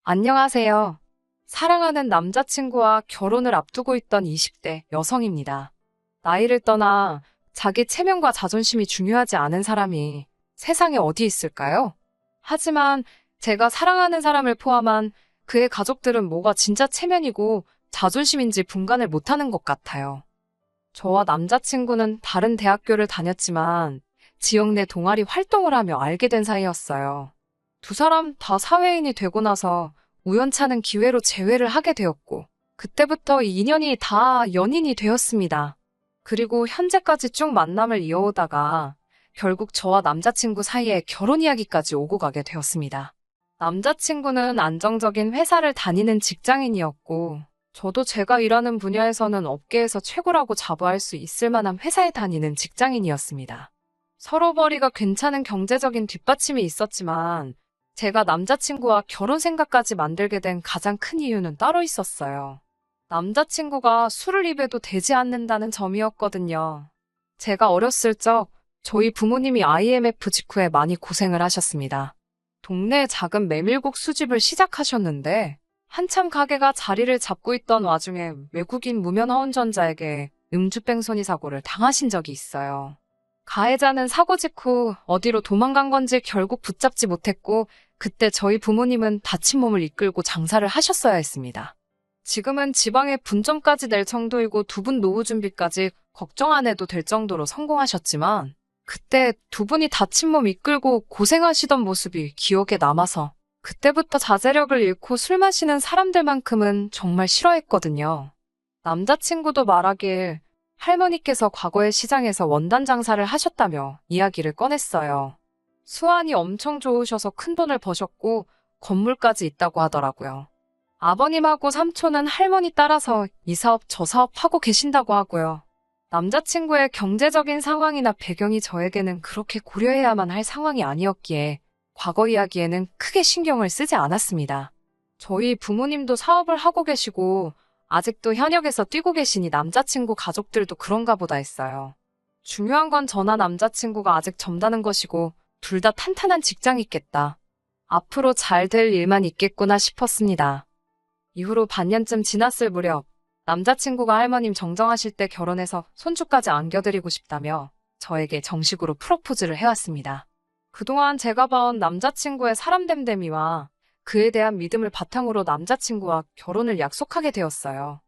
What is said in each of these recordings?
안녕하세요. 사랑하는 남자친구와 결혼을 앞두고 있던 20대 여성입니다. 나이를 떠나 자기 체면과 자존심이 중요하지 않은 사람이 세상에 어디 있을까요? 하지만 제가 사랑하는 사람을 포함한 그의 가족들은 뭐가 진짜 체면이고 자존심인지 분간을 못하는 것 같아요. 저와 남자친구는 다른 대학교를 다녔지만 지역 내 동아리 활동을 하며 알게 된 사이였어요. 두 사람 다 사회인이 되고 나서 우연찮은 기회로 재회를 하게 되었고, 그때부터 이 인연이 다 연인이 되었습니다. 그리고 현재까지 쭉 만남을 이어오다가 결국 저와 남자친구 사이에 결혼 이야기까지 오고 가게 되었습니다. 남자친구는 안정적인 회사를 다니는 직장인이었고, 저도 제가 일하는 분야에서는 업계에서 최고라고 자부할 수 있을 만한 회사에 다니는 직장인이었습니다. 서로 벌이가 괜찮은 경제적인 뒷받침이 있었지만, 제가 남자친구와 결혼 생각까지 만들게 된 가장 큰 이유는 따로 있었어요. 남자친구가 술을 입에도 되지 않는다는 점이었거든요. 제가 어렸을 적 저희 부모님이 IMF 직후에 많이 고생을 하셨습니다. 동네 작은 메밀국 수집을 시작하셨는데 한참 가게가 자리를 잡고 있던 와중에 외국인 무면 허운전자에게 음주뺑소니 사고를 당하신 적이 있어요. 가해자는 사고 직후 어디로 도망간 건지 결국 붙잡지 못했고 그때 저희 부모님은 다친 몸을 이끌고 장사를 하셨어야 했습니다. 지금은 지방에 분점까지 낼 정도이고 두 분 노후 준비까지 걱정 안 해도 될 정도로 성공하셨지만 그때 두 분이 다친 몸 이끌고 고생하시던 모습이 기억에 남아서 그때부터 자제력을 잃고 술 마시는 사람들만큼은 정말 싫어했거든요. 남자친구도 말하길 할머니께서 과거에 시장에서 원단 장사를 하셨다며 이야기를 꺼냈어요. 수완이 엄청 좋으셔서 큰돈을 버셨고 건물까지 있다고 하더라고요. 아버님하고 삼촌은 할머니 따라서 이 사업 저 사업 하고 계신다고 하고요. 남자친구의 경제적인 상황이나 배경이 저에게는 그렇게 고려해야만 할 상황이 아니었기에 과거 이야기에는 크게 신경을 쓰지 않았습니다. 저희 부모님도 사업을 하고 계시고 아직도 현역에서 뛰고 계시니 남자친구 가족들도 그런가 보다 했어요. 중요한 건 저나 남자친구가 아직 젊다는 것이고 둘 다 탄탄한 직장이 있겠다. 앞으로 잘 될 일만 있겠구나 싶었습니다. 이후로 반년쯤 지났을 무렵 남자친구가 할머님 정정하실 때 결혼해서 손주까지 안겨드리고 싶다며 저에게 정식으로 프로포즈를 해왔습니다. 그동안 제가 봐온 남자친구의 사람됨됨이와 그에 대한 믿음을 바탕으로 남자친구와 결혼을 약속하게 되었어요.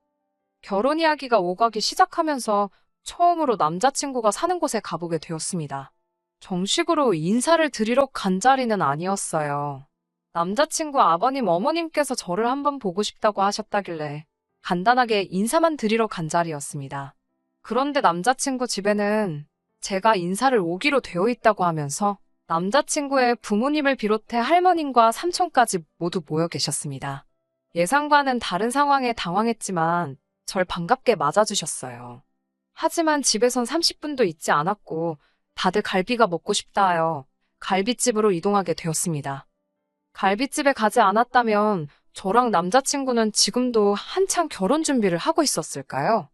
결혼 이야기가 오가기 시작하면서 처음으로 남자친구가 사는 곳에 가보게 되었습니다. 정식으로 인사를 드리러 간 자리는 아니었어요. 남자친구 아버님, 어머님께서 저를 한번 보고 싶다고 하셨다길래 간단하게 인사만 드리러 간 자리였습니다. 그런데 남자친구 집에는 제가 인사를 오기로 되어 있다고 하면서 남자친구의 부모님을 비롯해 할머님과 삼촌까지 모두 모여 계셨습니다. 예상과는 다른 상황에 당황했지만 절 반갑게 맞아주셨어요. 하지만 집에선 30분도 있지 않았고 다들 갈비가 먹고 싶다 하여 갈비집으로 이동하게 되었습니다. 갈비집에 가지 않았다면 저랑 남자친구는 지금도 한창 결혼 준비를 하고 있었을까요?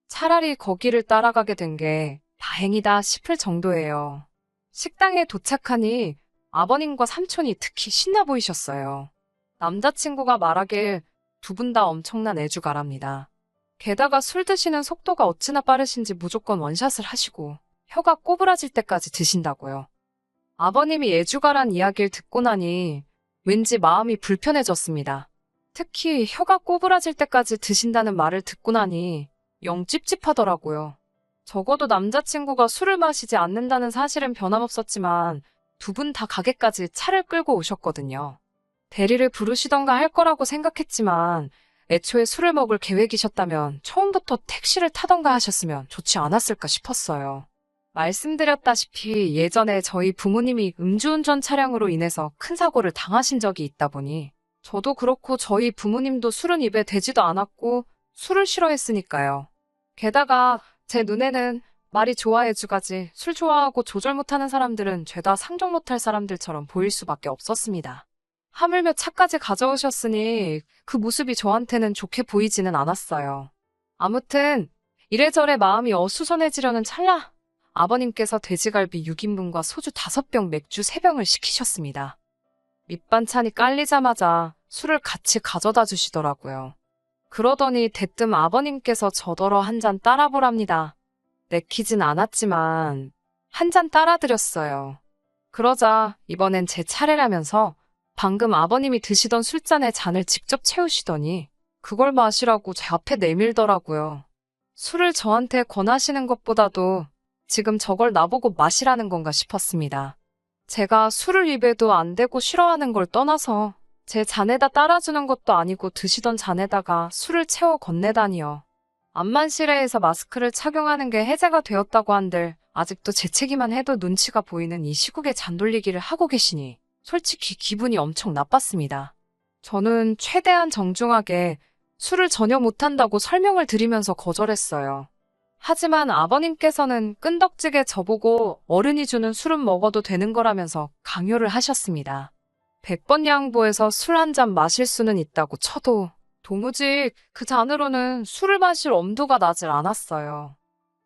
차라리 거기를 따라가게 된 게 다행이다 싶을 정도예요. 식당에 도착하니 아버님과 삼촌이 특히 신나 보이셨어요. 남자친구가 말하길 두 분 다 엄청난 애주가랍니다. 게다가 술 드시는 속도가 어찌나 빠르신지 무조건 원샷을 하시고 혀가 꼬부라질 때까지 드신다고요. 아버님이 애주가란 이야기를 듣고 나니 왠지 마음이 불편해졌습니다. 특히 혀가 꼬부라질 때까지 드신다는 말을 듣고 나니 영 찝찝하더라고요. 적어도 남자친구가 술을 마시지 않는다는 사실은 변함없었지만 두 분 다 가게까지 차를 끌고 오셨거든요. 대리를 부르시던가 할 거라고 생각했지만 애초에 술을 먹을 계획이셨다면 처음부터 택시를 타던가 하셨으면 좋지 않았을까 싶었어요. 말씀드렸다시피 예전에 저희 부모님이 음주운전 차량으로 인해서 큰 사고를 당하신 적이 있다 보니 저도 그렇고 저희 부모님도 술은 입에 대지도 않았고 술을 싫어했으니까요. 게다가 제 눈에는 말이 좋아해주가지 술 좋아하고 조절 못하는 사람들은 죄다 상종 못할 사람들처럼 보일 수밖에 없었습니다. 하물며 차까지 가져오셨으니 그 모습이 저한테는 좋게 보이지는 않았어요. 아무튼 이래저래 마음이 어수선해지려는 찰나 아버님께서 돼지갈비 6인분과 소주 5병, 맥주 3병을 시키셨습니다. 밑반찬이 깔리자마자 술을 같이 가져다 주시더라고요. 그러더니 대뜸 아버님께서 저더러 한 잔 따라보랍니다. 내키진 않았지만 한 잔 따라드렸어요. 그러자 이번엔 제 차례라면서 방금 아버님이 드시던 술잔에 잔을 직접 채우시더니 그걸 마시라고 제 앞에 내밀더라고요. 술을 저한테 권하시는 것보다도 지금 저걸 나보고 마시라는 건가 싶었습니다. 제가 술을 입에도 안 대고 싫어하는 걸 떠나서 제 잔에다 따라주는 것도 아니고 드시던 잔에다가 술을 채워 건네다니요. 암만실외에서 마스크를 착용하는 게 해제가 되었다고 한들 아직도 재채기만 해도 눈치가 보이는 이 시국에 잔돌리기를 하고 계시니 솔직히 기분이 엄청 나빴습니다. 저는 최대한 정중하게 술을 전혀 못한다고 설명을 드리면서 거절했어요. 하지만 아버님께서는 끈덕지게 저보고 어른이 주는 술은 먹어도 되는 거라면서 강요를 하셨습니다. 100번 양보해서 술 한 잔 마실 수는 있다고 쳐도 도무지 그 잔으로는 술을 마실 엄두가 나질 않았어요.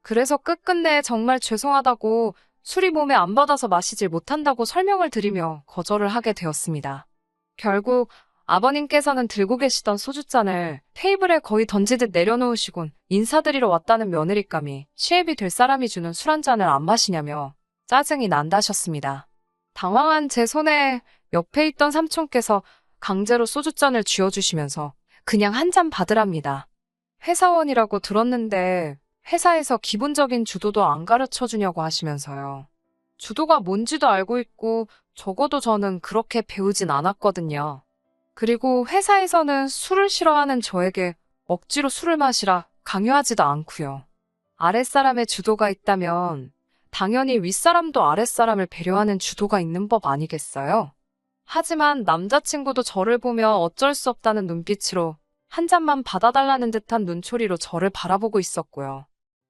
그래서 끝끝내 정말 죄송하다고 술이 몸에 안 받아서 마시질 못한다고 설명을 드리며 거절을 하게 되었습니다. 결국 아버님께서는 들고 계시던 소주잔을 테이블에 거의 던지듯 내려놓으시곤 인사드리러 왔다는 며느리감이 시애비 될 사람이 주는 술 한 잔을 안 마시냐며 짜증이 난다셨습니다. 당황한 제 손에 옆에 있던 삼촌께서 강제로 소주잔을 쥐어주시면서 그냥 한 잔 받으랍니다. 회사원이라고 들었는데 회사에서 기본적인 주도도 안 가르쳐주냐고 하시면서요. 주도가 뭔지도 알고 있고 적어도 저는 그렇게 배우진 않았거든요. 그리고 회사에서는 술을 싫어하는 저에게 억지로 술을 마시라 강요하지도 않고요. 아랫사람의 주도가 있다면 당연히 윗사람도 아랫사람을 배려하는 주도가 있는 법 아니겠어요? 하지만 남자친구도 저를 보며 어쩔 수 없다는 눈빛으로 한 잔만 받아달라는 듯한 눈초리로 저를 바라보고 있었고요.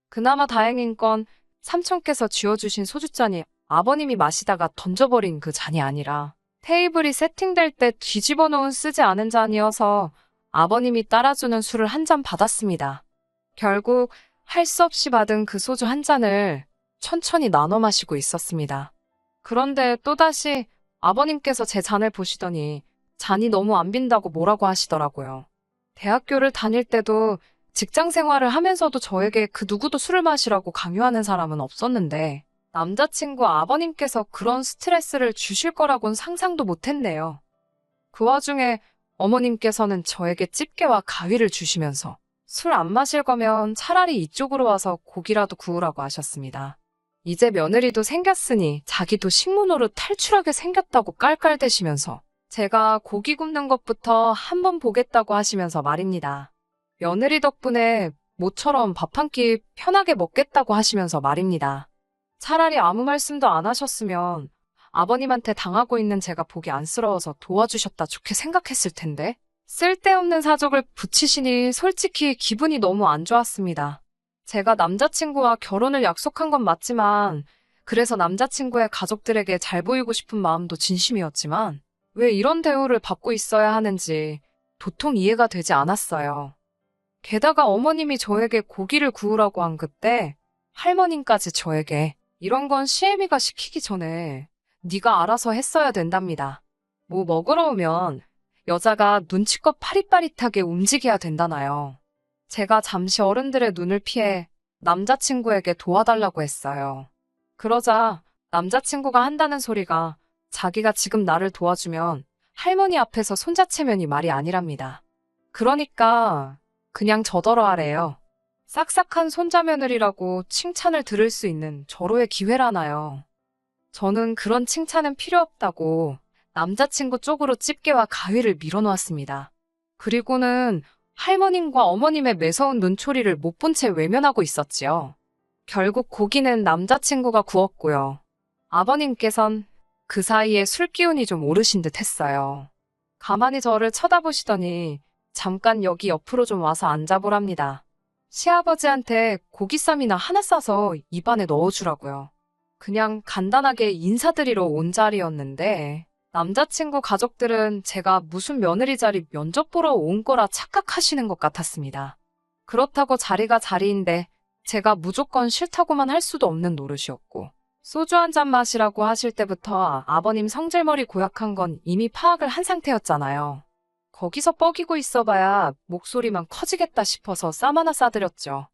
그나마 다행인 건 삼촌께서 쥐어주신 소주잔이 아버님이 마시다가 던져버린 그 잔이 아니라 테이블이 세팅될 때 뒤집어 놓은 쓰지 않은 잔이어서 아버님이 따라주는 술을 한 잔 받았습니다. 결국 할 수 없이 받은 그 소주 한 잔을 천천히 나눠 마시고 있었습니다. 그런데 또다시 아버님께서 제 잔을 보시더니 잔이 너무 안 빈다고 뭐라고 하시더라고요. 대학교를 다닐 때도 직장 생활을 하면서도 저에게 그 누구도 술을 마시라고 강요하는 사람은 없었는데 남자친구 아버님께서 그런 스트레스를 주실 거라곤 상상도 못했네요. 그 와중에 어머님께서는 저에게 집게와 가위를 주시면서 술 안 마실 거면 차라리 이쪽으로 와서 고기라도 구우라고 하셨습니다. 이제 며느리도 생겼으니 자기도 식문으로 탈출하게 생겼다고 깔깔대시면서 제가 고기 굽는 것부터 한번 보겠다고 하시면서 말입니다. 며느리 덕분에 모처럼 밥 한 끼 편하게 먹겠다고 하시면서 말입니다. 차라리 아무 말씀도 안 하셨으면 아버님한테 당하고 있는 제가 보기 안쓰러워서 도와주셨다 좋게 생각했을 텐데 쓸데없는 사족을 붙이시니 솔직히 기분이 너무 안 좋았습니다. 제가 남자친구와 결혼을 약속한 건 맞지만 그래서 남자친구의 가족들에게 잘 보이고 싶은 마음도 진심이었지만 왜 이런 대우를 받고 있어야 하는지 도통 이해가 되지 않았어요. 게다가 어머님이 저에게 고기를 구우라고 한 그때 할머님까지 저에게 이런 건 시애미가 시키기 전에 네가 알아서 했어야 된답니다. 뭐 먹으러 오면 여자가 눈치껏 파릿파릿하게 움직여야 된다나요. 제가 잠시 어른들의 눈을 피해 남자친구에게 도와달라고 했어요. 그러자 남자친구가 한다는 소리가 자기가 지금 나를 도와주면 할머니 앞에서 손자체면이 말이 아니랍니다. 그러니까 그냥 저더러 하래요. 싹싹한 손자며느리라고 칭찬을 들을 수 있는 절호의 기회라나요. 저는 그런 칭찬은 필요 없다고 남자친구 쪽으로 집게와 가위를 밀어놓았습니다. 그리고는 할머님과 어머님의 매서운 눈초리를 못 본 채 외면하고 있었지요. 결국 고기는 남자친구가 구웠고요. 아버님께선 그 사이에 술 기운이 좀 오르신 듯 했어요. 가만히 저를 쳐다보시더니 잠깐 여기 옆으로 좀 와서 앉아보랍니다. 시아버지한테 고기쌈이나 하나 싸서 입안에 넣어주라고요. 그냥 간단하게 인사드리러 온 자리였는데 남자친구 가족들은 제가 무슨 며느리 자리 면접 보러 온 거라 착각하시는 것 같았습니다. 그렇다고 자리가 자리인데 제가 무조건 싫다고만 할 수도 없는 노릇이었고 소주 한 잔 마시라고 하실 때부터 아버님 성질머리 고약한 건 이미 파악을 한 상태였잖아요. 거기서 뻐기고 있어봐야 목소리만 커지겠다 싶어서 쌈 하나 싸드렸죠.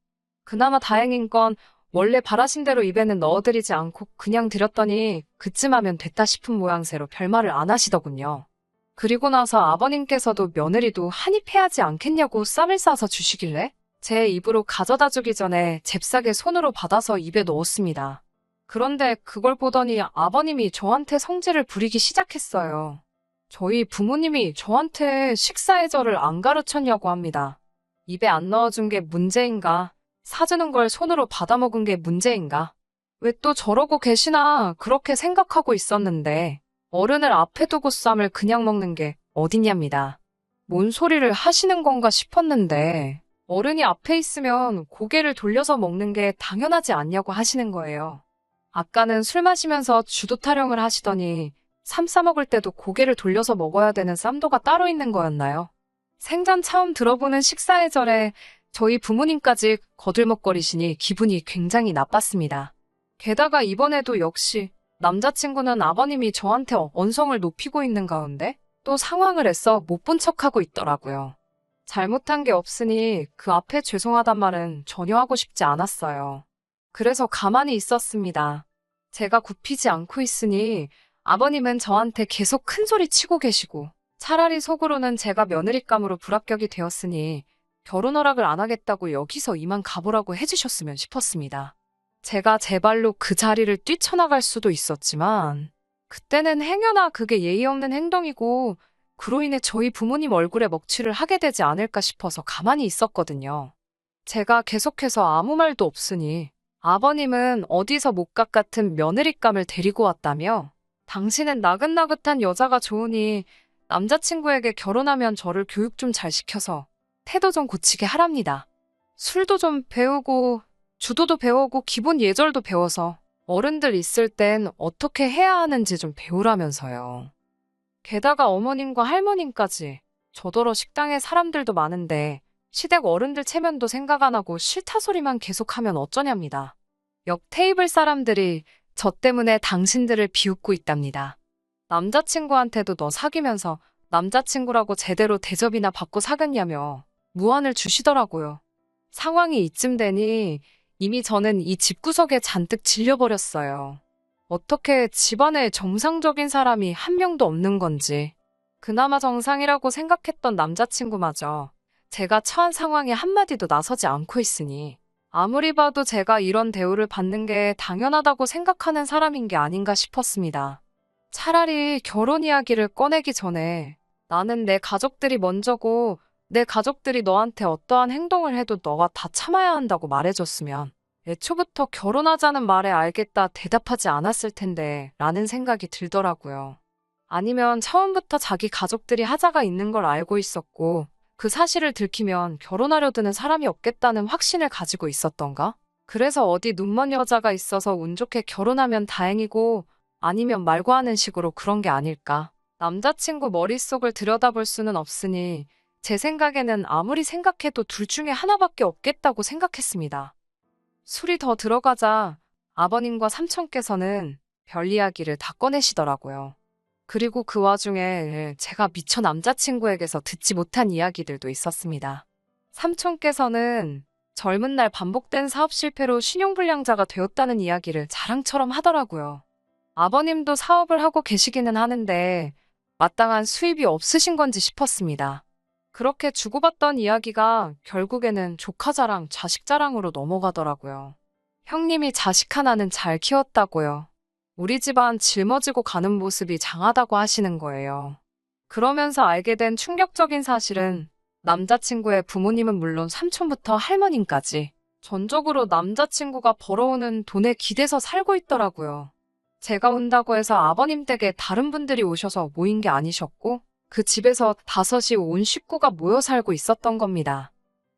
그나마 다행인 건 원래 바라신 대로 입에는 넣어드리지 않고 그냥 드렸더니 그쯤 하면 됐다 싶은 모양새로 별말을 안 하시더군요. 그리고 나서 아버님께서도 며느리도 한입 해야지 않겠냐고 쌈을 싸서 주시길래 제 입으로 가져다 주기 전에 잽싸게 손으로 받아서 입에 넣었습니다. 그런데 그걸 보더니 아버님이 저한테 성질을 부리기 시작했어요. 저희 부모님이 저한테 식사 예절을 안 가르쳤냐고 합니다. 입에 안 넣어준 게 문제인가? 사주는 걸 손으로 받아먹은 게 문제인가? 왜 또 저러고 계시나 그렇게 생각하고 있었는데 어른을 앞에 두고 쌈을 그냥 먹는 게 어딨냐입니다. 뭔 소리를 하시는 건가 싶었는데 어른이 앞에 있으면 고개를 돌려서 먹는 게 당연하지 않냐고 하시는 거예요. 아까는 술 마시면서 주도 타령을 하시더니 쌈 싸먹을 때도 고개를 돌려서 먹어야 되는 쌈도가 따로 있는 거였나요? 생전 처음 들어보는 식사 예절에 저희 부모님까지 거들먹거리시니 기분이 굉장히 나빴습니다. 게다가 이번에도 역시 남자친구는 아버님이 저한테 언성을 높이고 있는 가운데 또 상황을 애써 못 본 척하고 있더라고요. 잘못한 게 없으니 그 앞에 죄송하단 말은 전혀 하고 싶지 않았어요. 그래서 가만히 있었습니다. 제가 굽히지 않고 있으니 아버님은 저한테 계속 큰 소리 치고 계시고 차라리 속으로는 제가 며느리감으로 불합격이 되었으니 결혼 허락을 안 하겠다고 여기서 이만 가보라고 해주셨으면 싶었습니다. 제가 제 발로 그 자리를 뛰쳐나갈 수도 있었지만 그때는 행여나 그게 예의 없는 행동이고 그로 인해 저희 부모님 얼굴에 먹칠을 하게 되지 않을까 싶어서 가만히 있었거든요. 제가 계속해서 아무 말도 없으니 아버님은 어디서 목각 같은 며느리감을 데리고 왔다며 당신은 나긋나긋한 여자가 좋으니 남자친구에게 결혼하면 저를 교육 좀 잘 시켜서 태도 좀 고치게 하랍니다. 술도 좀 배우고 주도도 배우고 기본 예절도 배워서 어른들 있을 땐 어떻게 해야 하는지 좀 배우라면서요. 게다가 어머님과 할머님까지 저더러 식당에 사람들도 많은데 시댁 어른들 체면도 생각 안 하고 싫다 소리만 계속하면 어쩌냐입니다. 옆 테이블 사람들이 저 때문에 당신들을 비웃고 있답니다. 남자친구한테도 너 사귀면서 남자친구라고 제대로 대접이나 받고 사귀었냐며 무안을 주시더라고요. 상황이 이쯤 되니 이미 저는 이 집구석에 잔뜩 질려버렸어요. 어떻게 집안에 정상적인 사람이 한 명도 없는 건지. 그나마 정상이라고 생각했던 남자친구마저 제가 처한 상황에 한마디도 나서지 않고 있으니 아무리 봐도 제가 이런 대우를 받는 게 당연하다고 생각하는 사람인 게 아닌가 싶었습니다. 차라리 결혼 이야기를 꺼내기 전에 나는 내 가족들이 먼저고 내 가족들이 너한테 어떠한 행동을 해도 너가 다 참아야 한다고 말해줬으면 애초부터 결혼하자는 말에 알겠다 대답하지 않았을 텐데 라는 생각이 들더라고요. 아니면 처음부터 자기 가족들이 하자가 있는 걸 알고 있었고 그 사실을 들키면 결혼하려 드는 사람이 없겠다는 확신을 가지고 있었던가? 그래서 어디 눈먼 여자가 있어서 운 좋게 결혼하면 다행이고 아니면 말고 하는 식으로 그런 게 아닐까? 남자친구 머릿속을 들여다볼 수는 없으니 제 생각에는 아무리 생각해도 둘 중에 하나밖에 없겠다고 생각했습니다. 술이 더 들어가자 아버님과 삼촌께서는 별 이야기를 다 꺼내시더라고요. 그리고 그 와중에 제가 미처 남자친구에게서 듣지 못한 이야기들도 있었습니다. 삼촌께서는 젊은 날 반복된 사업 실패로 신용불량자가 되었다는 이야기를 자랑처럼 하더라고요. 아버님도 사업을 하고 계시기는 하는데 마땅한 수입이 없으신 건지 싶었습니다. 그렇게 주고받던 이야기가 결국에는 조카 자랑, 자식 자랑으로 넘어가더라고요. 형님이 자식 하나는 잘 키웠다고요. 우리 집안 짊어지고 가는 모습이 장하다고 하시는 거예요. 그러면서 알게 된 충격적인 사실은 남자친구의 부모님은 물론 삼촌부터 할머님까지 전적으로 남자친구가 벌어오는 돈에 기대서 살고 있더라고요. 제가 온다고 해서 아버님 댁에 다른 분들이 오셔서 모인 게 아니셨고 그 집에서 5이 온 식구가 모여 살고 있었던 겁니다.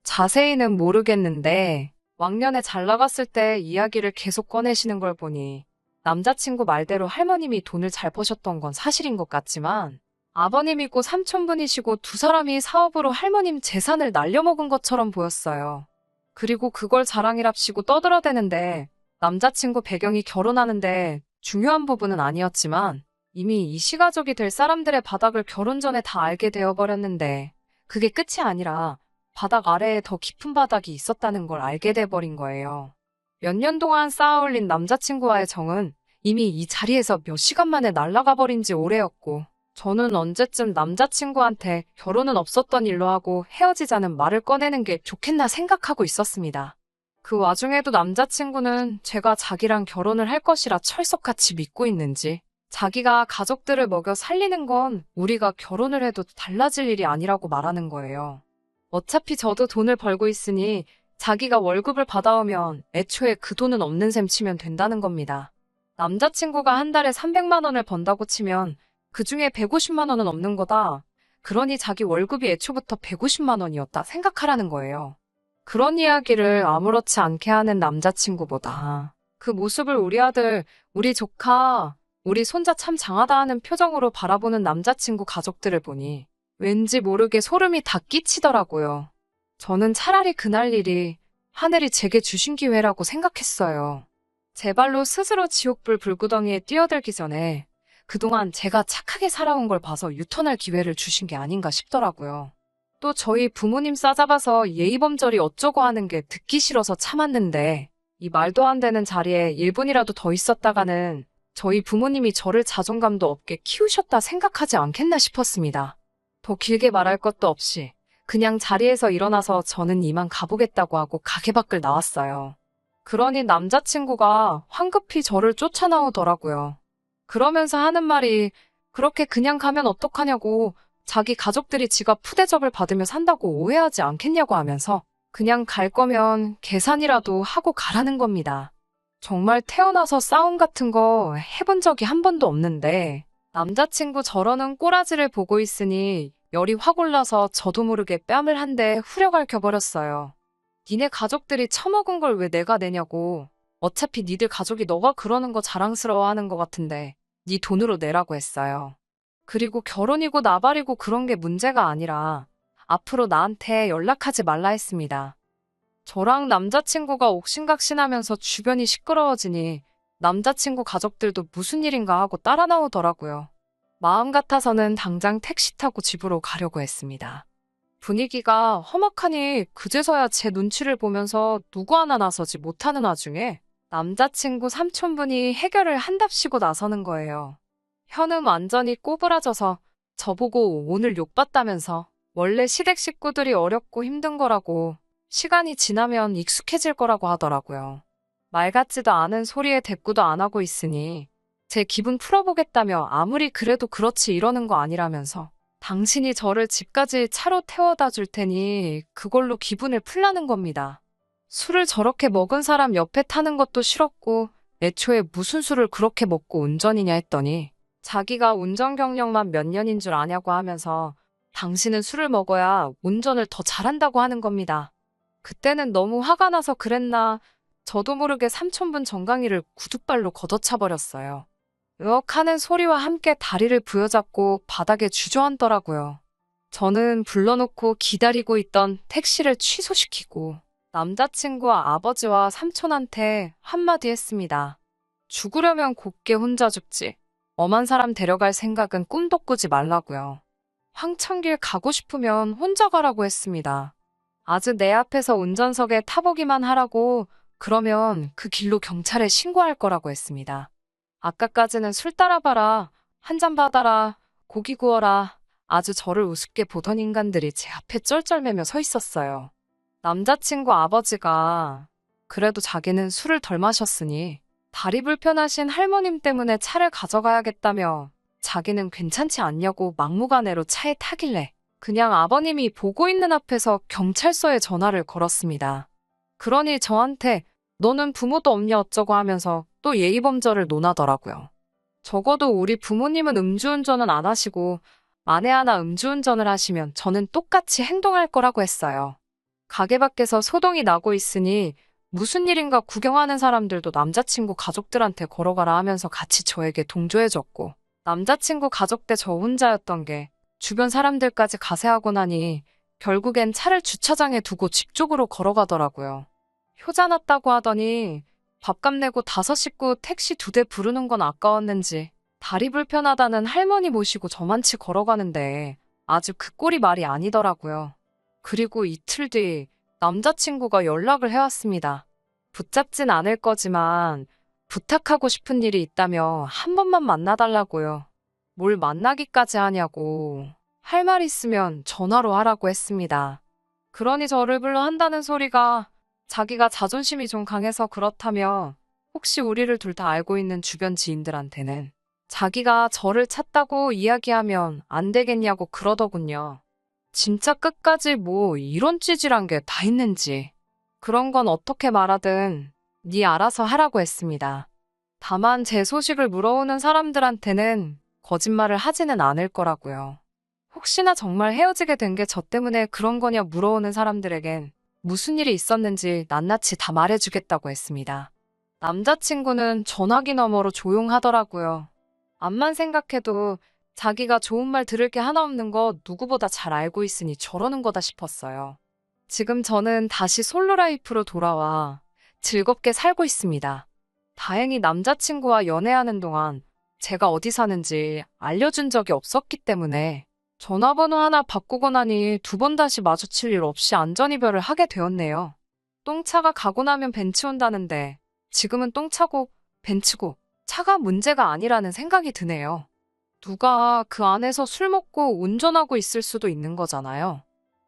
자세히는 모르겠는데 왕년에 잘 나갔을 때 이야기를 계속 꺼내시는 걸 보니 남자친구 말대로 할머님이 돈을 잘 버셨던 건 사실인 것 같지만 아버님이고 삼촌분이시고 두 사람이 사업으로 할머님 재산을 날려먹은 것처럼 보였어요. 그리고 그걸 자랑이랍시고 떠들어대는데 남자친구 배경이 결혼하는데 중요한 부분은 아니었지만 이미 이시가족이 될 사람들의 바닥을 결혼 전에 다 알게 되어버렸는데 그게 끝이 아니라 바닥 아래에 더 깊은 바닥이 있었다는 걸 알게 돼버린 거예요. 몇 년 동안 쌓아올린 남자친구와의 정은 이미 이 자리에서 몇 시간 만에 날아가 버린 지 오래였고 저는 언제쯤 남자친구한테 결혼은 없었던 일로 하고 헤어지자는 말을 꺼내는 게 좋겠나 생각하고 있었습니다. 그 와중에도 남자친구는 제가 자기랑 결혼을 할 것이라 철석같이 믿고 있는지 자기가 가족들을 먹여 살리는 건 우리가 결혼을 해도 달라질 일이 아니라고 말하는 거예요. 어차피 저도 돈을 벌고 있으니 자기가 월급을 받아오면 애초에 그 돈은 없는 셈 치면 된다는 겁니다. 남자친구가 한 달에 300만 원을 번다고 치면 그중에 150만 원은 없는 거다. 그러니 자기 월급이 애초부터 150만 원이었다 생각하라는 거예요. 그런 이야기를 아무렇지 않게 하는 남자친구보다 그 모습을 우리 아들, 우리 조카, 우리 손자 참 장하다 하는 표정으로 바라보는 남자친구 가족들을 보니 왠지 모르게 소름이 다 끼치더라고요. 저는 차라리 그날 일이 하늘이 제게 주신 기회라고 생각했어요. 제 발로 스스로 지옥불 불구덩이에 뛰어들기 전에 그동안 제가 착하게 살아온 걸 봐서 유턴할 기회를 주신 게 아닌가 싶더라고요. 또 저희 부모님 싸잡아서 예의범절이 어쩌고 하는 게 듣기 싫어서 참았는데 이 말도 안 되는 자리에 1분이라도 더 있었다가는 저희 부모님이 저를 자존감도 없게 키우셨다 생각하지 않겠나 싶었습니다. 더 길게 말할 것도 없이 그냥 자리에서 일어나서 저는 이만 가보겠다고 하고 가게 밖을 나왔어요. 그러니 남자친구가 황급히 저를 쫓아나오더라고요. 그러면서 하는 말이 그렇게 그냥 가면 어떡하냐고 자기 가족들이 지가 푸대접을 받으며 산다고 오해하지 않겠냐고 하면서 그냥 갈 거면 계산이라도 하고 가라는 겁니다. 정말 태어나서 싸움 같은 거 해본 적이 한 번도 없는데 남자친구 저러는 꼬라지를 보고 있으니 열이 확 올라서 저도 모르게 뺨을 한 대 후려갈 켜버렸어요. 니네 가족들이 처먹은 걸 왜 내가 내냐고. 어차피 니들 가족이 너가 그러는 거 자랑스러워하는 것 같은데 니 돈으로 내라고 했어요. 그리고 결혼이고 나발이고 그런 게 문제가 아니라 앞으로 나한테 연락하지 말라 했습니다. 저랑 남자친구가 옥신각신하면서 주변이 시끄러워지니 남자친구 가족들도 무슨 일인가 하고 따라 나오더라고요. 마음 같아서는 당장 택시 타고 집으로 가려고 했습니다. 분위기가 험악하니 그제서야 제 눈치를 보면서 누구 하나 나서지 못하는 와중에 남자친구 삼촌분이 해결을 한답시고 나서는 거예요. 현은 완전히 꼬부라져서 저보고 오늘 욕받다면서 원래 시댁 식구들이 어렵고 힘든 거라고 시간이 지나면 익숙해질 거라고 하더라고요. 말 같지도 않은 소리에 대꾸도 안 하고 있으니 제 기분 풀어보겠다며 아무리 그래도 그렇지 이러는 거 아니라면서 당신이 저를 집까지 차로 태워다 줄 테니 그걸로 기분을 풀라는 겁니다. 술을 저렇게 먹은 사람 옆에 타는 것도 싫었고 애초에 무슨 술을 그렇게 먹고 운전이냐 했더니 자기가 운전 경력만 몇 년인 줄 아냐고 하면서 당신은 술을 먹어야 운전을 더 잘한다고 하는 겁니다. 그때는 너무 화가 나서 그랬나 저도 모르게 삼촌분 정강이를 구둣발로 걷어차버렸어요. 으억하는 소리와 함께 다리를 부여잡고 바닥에 주저앉더라고요. 저는 불러놓고 기다리고 있던 택시를 취소시키고 남자친구와 아버지와 삼촌한테 한마디 했습니다. 죽으려면 곱게 혼자 죽지. 엄한 사람 데려갈 생각은 꿈도 꾸지 말라고요. 황천길 가고 싶으면 혼자 가라고 했습니다. 아주 내 앞에서 운전석에 타보기만 하라고 그러면 그 길로 경찰에 신고할 거라고 했습니다. 아까까지는 술 따라봐라, 한 잔 받아라, 고기 구워라 아주 저를 우습게 보던 인간들이 제 앞에 쩔쩔매며 서 있었어요. 남자친구 아버지가 그래도 자기는 술을 덜 마셨으니 다리 불편하신 할머님 때문에 차를 가져가야겠다며 자기는 괜찮지 않냐고 막무가내로 차에 타길래 그냥 아버님이 보고 있는 앞에서 경찰서에 전화를 걸었습니다. 그러니 저한테 너는 부모도 없냐 어쩌고 하면서 또 예의범절을 논하더라고요. 적어도 우리 부모님은 음주운전은 안 하시고 만에 하나 음주운전을 하시면 저는 똑같이 행동할 거라고 했어요. 가게 밖에서 소동이 나고 있으니 무슨 일인가 구경하는 사람들도 남자친구 가족들한테 걸어가라 하면서 같이 저에게 동조해줬고 남자친구 가족대 저 혼자였던 게 주변 사람들까지 가세하고 나니 결국엔 차를 주차장에 두고 집 쪽으로 걸어가더라고요. 효자 났다고 하더니 밥값 내고 5 식구 택시 2대 부르는 건 아까웠는지 다리 불편하다는 할머니 모시고 저만치 걸어가는데 아주 그 꼴이 말이 아니더라고요. 그리고 이틀 뒤 남자친구가 연락을 해왔습니다. 붙잡진 않을 거지만 부탁하고 싶은 일이 있다며 한 번만 만나달라고요. 뭘 만나기까지 하냐고. 할 말 있으면 전화로 하라고 했습니다. 그러니 저를 불러 한다는 소리가 자기가 자존심이 좀 강해서 그렇다며 혹시 우리를 둘 다 알고 있는 주변 지인들한테는 자기가 저를 찾다고 이야기하면 안 되겠냐고 그러더군요. 진짜 끝까지 뭐 이런 찌질한 게 다 있는지. 그런 건 어떻게 말하든 네 알아서 하라고 했습니다. 다만 제 소식을 물어오는 사람들한테는 거짓말을 하지는 않을 거라고요. 혹시나 정말 헤어지게 된 게 저 때문에 그런 거냐 물어오는 사람들에겐 무슨 일이 있었는지 낱낱이 다 말해주겠다고 했습니다. 남자친구는 전화기 너머로 조용하더라고요. 암만 생각해도 자기가 좋은 말 들을 게 하나 없는 거 누구보다 잘 알고 있으니 저러는 거다 싶었어요. 지금 저는 다시 솔로 라이프로 돌아와 즐겁게 살고 있습니다. 다행히 남자친구와 연애하는 동안 제가 어디 사는지 알려준 적이 없었기 때문에 전화번호 하나 바꾸고 나니 두 번 다시 마주칠 일 없이 안전이별을 하게 되었네요. 똥차가 가고 나면 벤츠 온다는데 지금은 똥차고 벤츠고 차가 문제가 아니라는 생각이 드네요. 누가 그 안에서 술 먹고 운전하고 있을 수도 있는 거잖아요.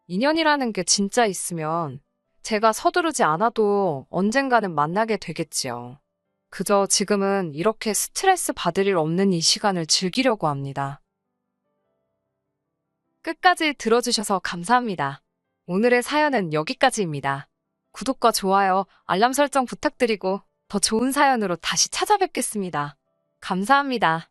인연이라는 게 진짜 있으면 제가 서두르지 않아도 언젠가는 만나게 되겠지요. 그저 지금은 이렇게 스트레스 받을 일 없는 이 시간을 즐기려고 합니다. 끝까지 들어주셔서 감사합니다. 오늘의 사연은 여기까지입니다. 구독과 좋아요, 알람 설정 부탁드리고 더 좋은 사연으로 다시 찾아뵙겠습니다. 감사합니다.